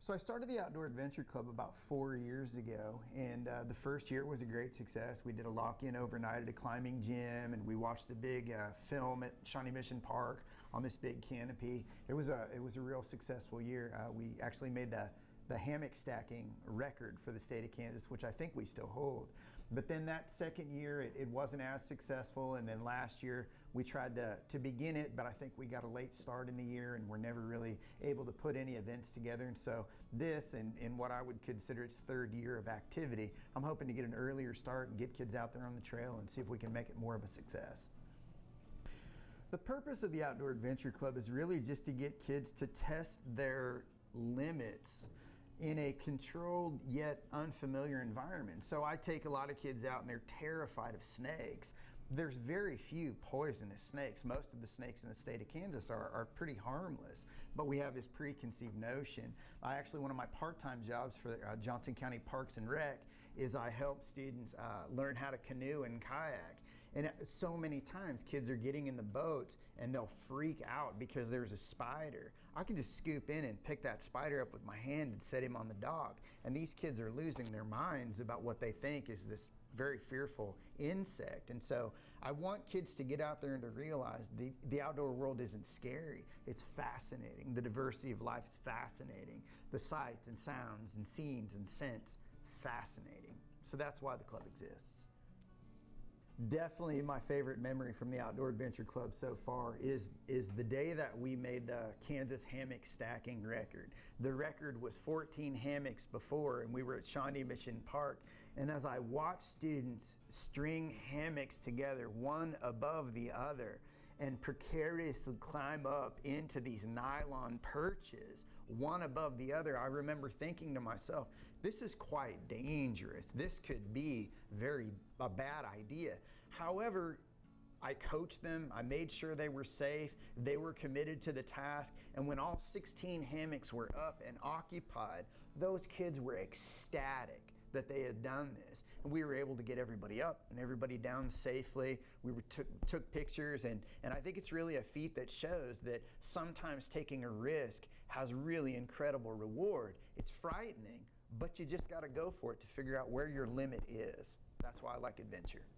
So I started the Outdoor Adventure Club about 4 years ago, and the first year was a great success. We did a lock-in overnight at a climbing gym, and we watched a big film at Shawnee Mission Park on this big canopy. It was a real successful year. We actually made the hammock stacking record for the state of Kansas, which I think we still hold. But then that second year, it wasn't as successful, and then last year we tried to begin it, but I think we got a late start in the year and we're never really able to put any events together. And so this, in what I would consider its third year of activity, I'm hoping to get an earlier start and get kids out there on the trail and see if we can make it more of a success. The purpose of the Outdoor Adventure Club is really just to get kids to test their limits in a controlled yet unfamiliar environment. So I take a lot of kids out and they're terrified of snakes. There's very few poisonous snakes. Most of the snakes in the state of Kansas are pretty harmless, but we have this preconceived notion. One of my part-time jobs for Johnson County Parks and Rec is I help students learn how to canoe and kayak. And so many times kids are getting in the boats and they'll freak out because there's a spider. I can just scoop in and pick that spider up with my hand and set him on the dock. And these kids are losing their minds about what they think is this very fearful insect. And so I want kids to get out there and to realize the outdoor world isn't scary. It's fascinating. The diversity of life is fascinating. The sights and sounds and scenes and scents, fascinating. So that's why the club exists. Definitely my favorite memory from the Outdoor Adventure Club so far is the day that we made the Kansas hammock stacking record. The record was 14 hammocks before, and we were at Shawnee Mission Park. And as I watched students string hammocks together one above the other and precariously climb up into these nylon perches one above the other, I remember thinking to myself, this is quite dangerous. This could be a bad idea. However, I coached them, I made sure they were safe, they were committed to the task, and when all 16 hammocks were up and occupied, those kids were ecstatic that they had done this. And we were able to get everybody up and everybody down safely. We took pictures, and I think it's really a feat that shows that sometimes taking a risk has really incredible reward. It's frightening, but you just gotta go for it to figure out where your limit is. That's why I like adventure.